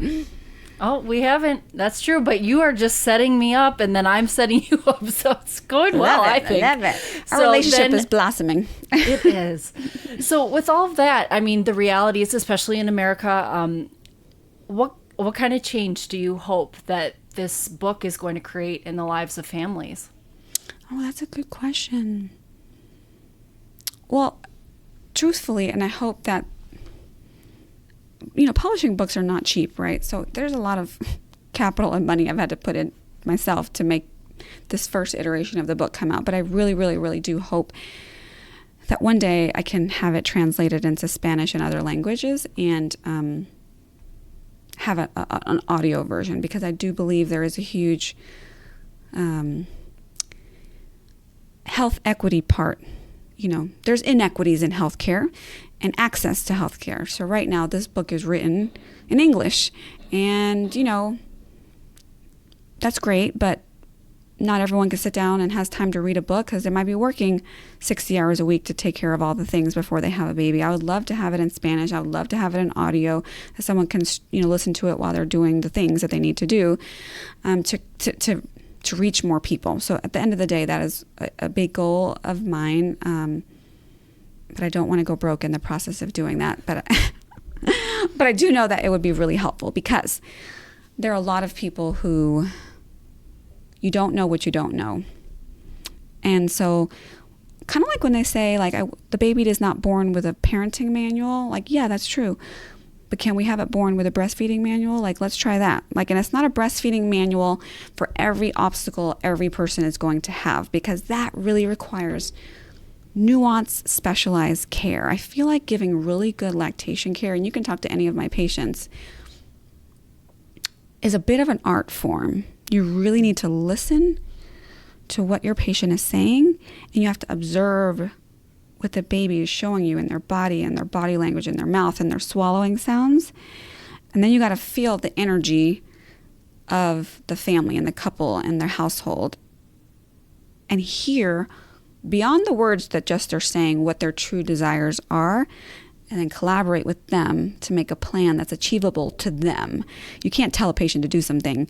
Oh, we haven't. That's true. But you are just setting me up, and then I'm setting you up. So it's going well, I think. I love it. Our relationship is blossoming. It is. So with all of that, the reality is, especially in America, what kind of change do you hope that this book is going to create in the lives of families? Oh, that's a good question. Well, truthfully, and I hope that, publishing books are not cheap, right? So there's a lot of capital and money I've had to put in myself to make this first iteration of the book come out. But I really, really, really do hope that one day I can have it translated into Spanish and other languages, and have an audio version, because I do believe there is a huge health equity part. There's inequities in healthcare and access to healthcare. So right now, this book is written in English, and that's great, but not everyone can sit down and has time to read a book, because they might be working 60 hours a week to take care of all the things before they have a baby. I would love to have it in Spanish. I would love to have it in audio, that someone can listen to it while they're doing the things that they need to do to reach more people. So at the end of the day, that is a big goal of mine. But I don't want to go broke in the process of doing that. But but I do know that it would be really helpful, because there are a lot of people who, you don't know what you don't know. And so kind of like when they say, like, the baby is not born with a parenting manual. Like, yeah, that's true. But can we have it born with a breastfeeding manual? Like, let's try that. Like, and it's not a breastfeeding manual for every obstacle every person is going to have, because that really requires nuanced, specialized care. I feel like giving really good lactation care, and you can talk to any of my patients, is a bit of an art form. You really need to listen to what your patient is saying, and you have to observe what the baby is showing you in their body and their body language and their mouth and their swallowing sounds. And then you got to feel the energy of the family and the couple and their household, and hear beyond the words that just are saying what their true desires are, and then collaborate with them to make a plan that's achievable to them. You can't tell a patient to do something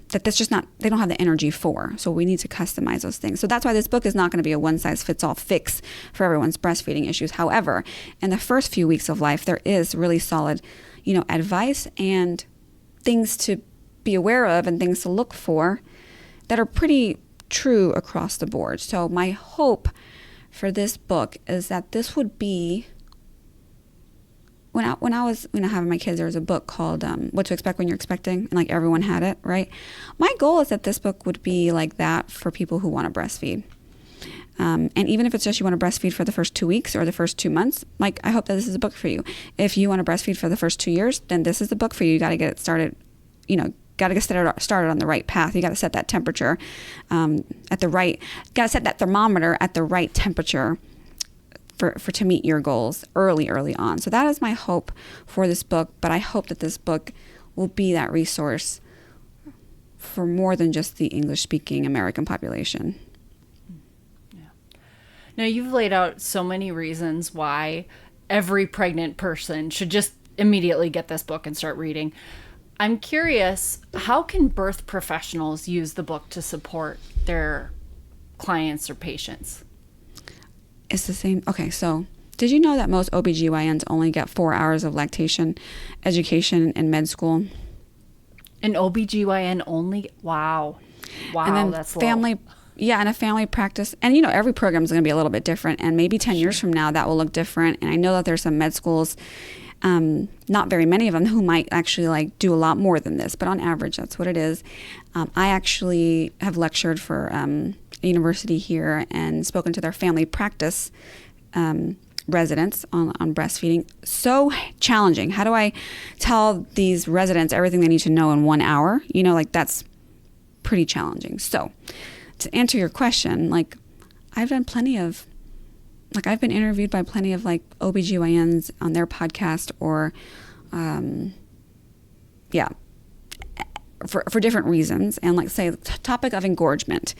that's just not, they don't have the energy for. So we need to customize those things. So that's why this book is not going to be a one-size-fits-all fix for everyone's breastfeeding issues. However, in the first few weeks of life, there is really solid, advice and things to be aware of and things to look for that are pretty true across the board. So my hope for this book is that this would be, when I was having my kids, there was a book called What to Expect When You're Expecting, and like everyone had it, right? My goal is that this book would be like that for people who want to breastfeed. And even if it's just you want to breastfeed for the first 2 weeks or the first 2 months, like, I hope that this is a book for you. If you want to breastfeed for the first 2 years, then this is the book for you. You got to get it started, got to get started on the right path. You got to set that temperature got to set that thermometer at the right temperature for to meet your goals early on. So that is my hope for this book, but I hope that this book will be that resource for more than just the English-speaking American population. Yeah. Now, you've laid out so many reasons why every pregnant person should just immediately get this book and start reading. I'm curious, how can birth professionals use the book to support their clients or patients? It's the same. Okay, so did you know that most OBGYNs only get 4 hours of lactation education in med school? An OBGYN only? Wow, and then that's family. low. Yeah, and a family practice. And, every program is going to be a little bit different. And maybe 10 years from now, that will look different. And I know that there's some med schools, not very many of them, who might actually do a lot more than this. But on average, that's what it is. I actually have lectured for a university here and spoken to their family practice residents on breastfeeding. So challenging. How do I tell these residents everything they need to know in 1 hour? That's pretty challenging. So to answer your question, I've done plenty of, I've been interviewed by plenty of OBGYNs on their podcast or, for different reasons. And say the topic of engorgement,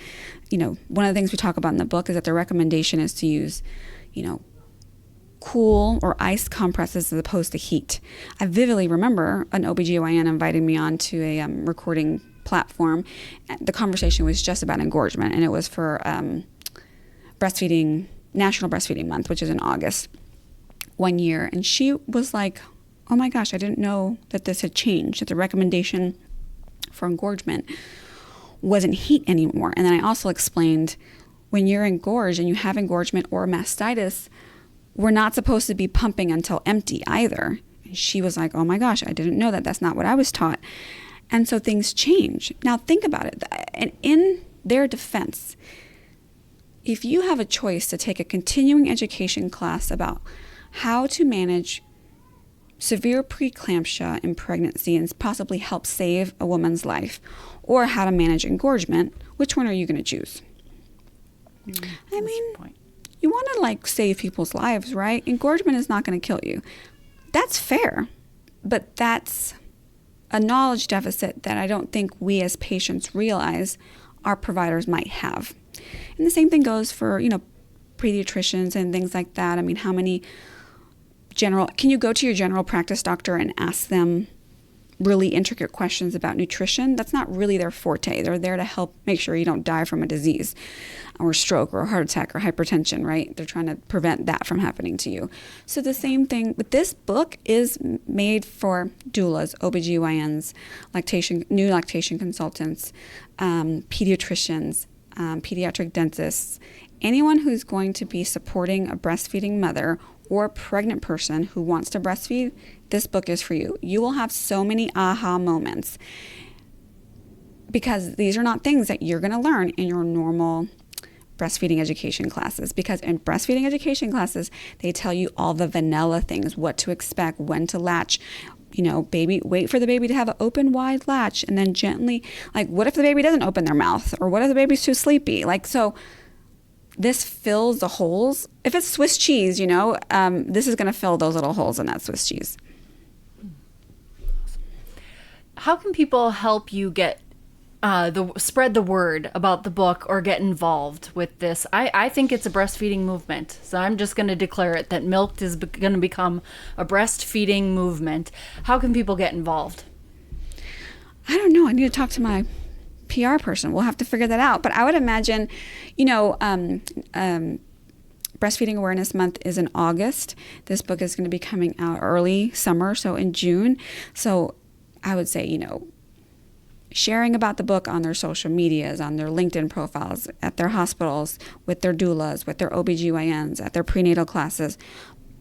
one of the things we talk about in the book is that the recommendation is to use, cool or ice compresses as opposed to heat. I vividly remember an OBGYN inviting me onto a recording platform. The conversation was just about engorgement, and it was for National Breastfeeding Month, which is in August, 1 year. And she was like, oh my gosh, I didn't know that this had changed, that the recommendation for engorgement wasn't heat anymore. And then I also explained, when you're engorged and you have engorgement or mastitis, we're not supposed to be pumping until empty either. And she was like, oh my gosh, I didn't know that. That's not what I was taught. And so things change. Now think about it. And in their defense, if you have a choice to take a continuing education class about how to manage severe preeclampsia in pregnancy and possibly help save a woman's life, or how to manage engorgement, which one are you going to choose? I mean, you want to like save people's lives, right? Engorgement is not going to kill you. That's fair, but that's a knowledge deficit that I don't think we as patients realize our providers might have. And the same thing goes for, pediatricians and things like that. I mean, how many can you go to your general practice doctor and ask them really intricate questions about nutrition? That's not really their forte. They're there to help make sure you don't die from a disease or stroke or a heart attack or hypertension, right? They're trying to prevent that from happening to you. So the same thing, but this book is made for doulas, OBGYNs, new lactation consultants, pediatricians, pediatric dentists, anyone who's going to be supporting a breastfeeding mother or a pregnant person who wants to breastfeed. This book is for you. You will have so many aha moments because these are not things that you're going to learn in your normal breastfeeding education classes, because in breastfeeding education classes, they tell you all the vanilla things, what to expect, when to latch, wait for the baby to have an open wide latch and then gently, like, what if the baby doesn't open their mouth, or what if the baby's too sleepy? So this fills the holes. If it's Swiss cheese, this is going to fill those little holes in that Swiss cheese. How can people help you get spread the word about the book or get involved with this? I think it's a breastfeeding movement, so I'm just going to declare it that Milked is going to become a breastfeeding movement. How can people get involved? I don't know. I need to talk to my PR person. We'll have to figure that out. But I would imagine, Breastfeeding Awareness Month is in August. This book is going to be coming out early summer, so in June. So I would say, sharing about the book on their social medias, on their LinkedIn profiles, at their hospitals, with their doulas, with their OBGYNs, at their prenatal classes.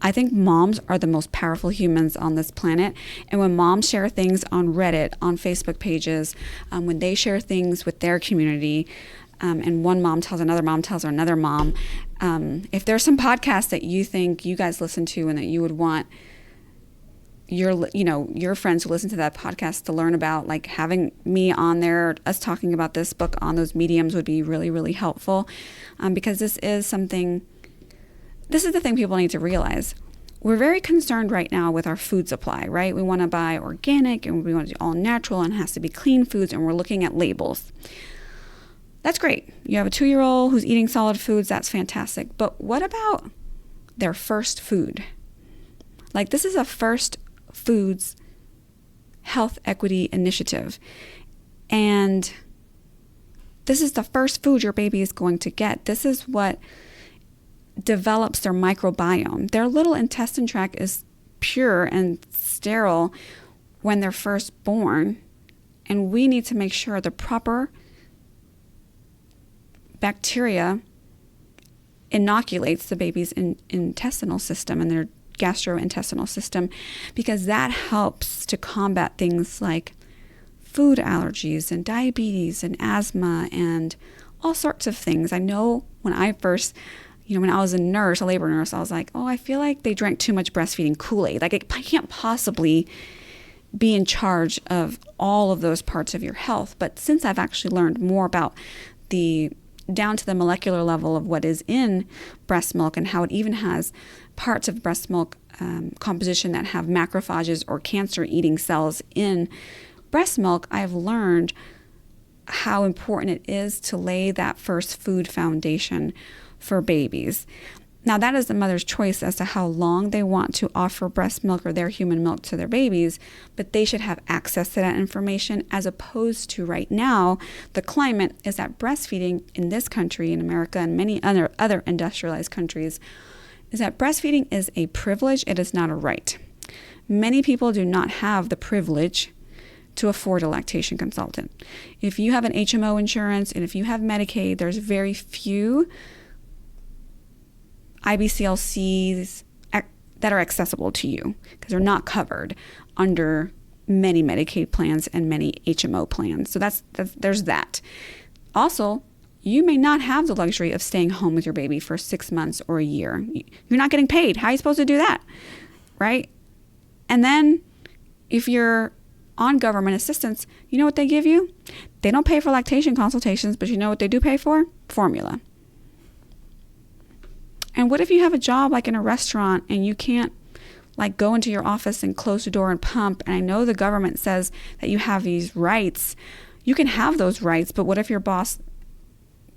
I think moms are the most powerful humans on this planet. And when moms share things on Reddit, on Facebook pages, when they share things with their community, and one mom tells another mom tells another mom, if there's some podcasts that you think you guys listen to and that you would want your friends who listen to that podcast to learn about, like having me on there, us talking about this book on those mediums would be really, really helpful, because this is the thing people need to realize. We're very concerned right now with our food supply, right? We want to buy organic and we want to do all natural and it has to be clean foods, and we're looking at labels. That's great. You have a 2-year-old who's eating solid foods, that's fantastic. But what about their first food? Like, this is a first foods health equity initiative. And this is the first food your baby is going to get. This is what develops their microbiome. Their little intestine tract is pure and sterile when they're first born, and we need to make sure the proper bacteria inoculates the baby's intestinal system and their gastrointestinal system, because that helps to combat things like food allergies and diabetes and asthma and all sorts of things. I know when I first when I was a nurse, a labor nurse, I was like, I feel like they drank too much breastfeeding Kool-Aid. Like, I can't possibly be in charge of all of those parts of your health. But since I've actually learned more about down to the molecular level of what is in breast milk and how it even has parts of breast milk composition that have macrophages or cancer-eating cells in breast milk, I've learned how important it is to lay that first food foundation for babies. Now, that is the mother's choice as to how long they want to offer breast milk or their human milk to their babies, but they should have access to that information, as opposed to right now, the climate is that breastfeeding in this country, in America, and many other industrialized countries, is that breastfeeding is a privilege. It is not a right. Many people do not have the privilege to afford a lactation consultant. If you have an HMO insurance and if you have Medicaid, there's very few IBCLCs that are accessible to you, because they're not covered under many Medicaid plans and many HMO plans. So there's that. Also, you may not have the luxury of staying home with your baby for 6 months or a year. You're not getting paid. How are you supposed to do that? Right? And then if you're on government assistance, you know what they give you? They don't pay for lactation consultations, but you know what they do pay for? Formula. And what if you have a job like in a restaurant and you can't like go into your office and close the door and pump? And I know the government says that you have these rights. You can have those rights, but what if your boss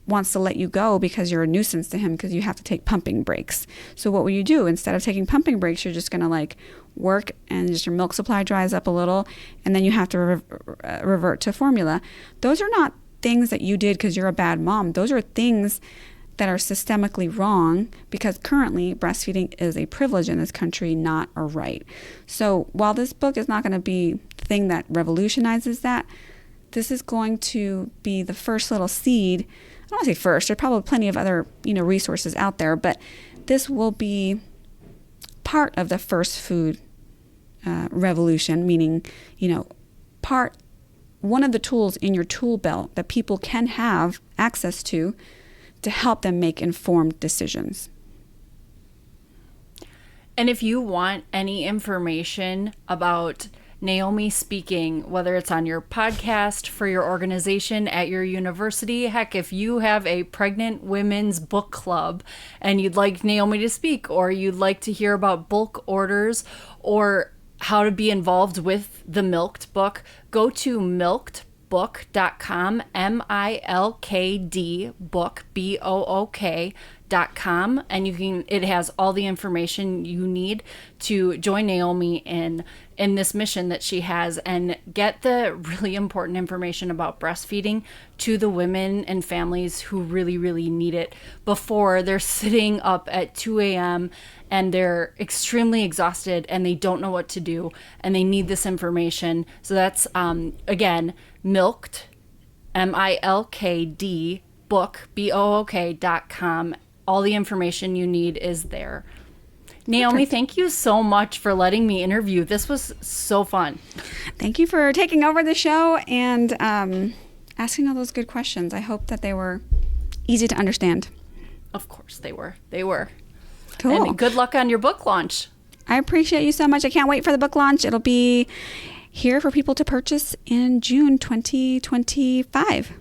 wants to let you go because you're a nuisance to him because you have to take pumping breaks? So what will you do? Instead of taking pumping breaks, you're just going to like work and just your milk supply dries up a little and then you have to revert to formula. Those are not things that you did because you're a bad mom. Those are things that are systemically wrong because currently breastfeeding is a privilege in this country, not a right. So while this book is not going to be the thing that revolutionizes that, this is going to be the first little seed. I don't want to say first, there are probably plenty of other, resources out there, but this will be part of the first food revolution, meaning, one of the tools in your tool belt that people can have access to help them make informed decisions. And if you want any information about Naiomi speaking, whether it's on your podcast, for your organization, at your university, heck, if you have a pregnant women's book club and you'd like Naiomi to speak, or you'd like to hear about bulk orders or how to be involved with the Milked book, go to milkedbook.com, MILKD book, BOOK.com, and it has all the information you need to join Naiomi in this mission that she has and get the really important information about breastfeeding to the women and families who really, really need it before they're sitting up at 2 a.m. and they're extremely exhausted and they don't know what to do and they need this information. So that's, again, Milked, MILKD, book, BOOK.com. All the information you need is there. Naiomi, thank you so much for letting me interview. This was so fun. Thank you for taking over the show and asking all those good questions. I hope that they were easy to understand. Of course they were. They were. Cool. And good luck on your book launch. I appreciate you so much. I can't wait for the book launch. It'll be here for people to purchase in June 2025.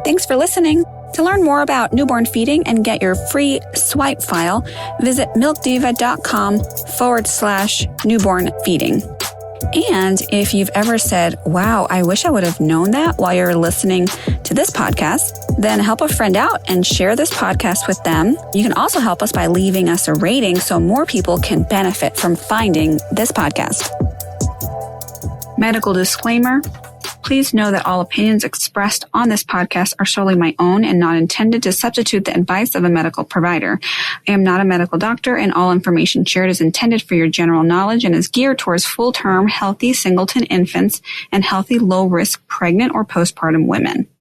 Thanks for listening. To learn more about newborn feeding and get your free swipe file, visit milkdiva.com/newborn feeding. And if you've ever said, wow, I wish I would have known that while you're listening to this podcast, then help a friend out and share this podcast with them. You can also help us by leaving us a rating so more people can benefit from finding this podcast. Medical disclaimer. Please know that all opinions expressed on this podcast are solely my own and not intended to substitute the advice of a medical provider. I am not a medical doctor, and all information shared is intended for your general knowledge and is geared towards full-term, healthy singleton infants and healthy, low-risk pregnant or postpartum women.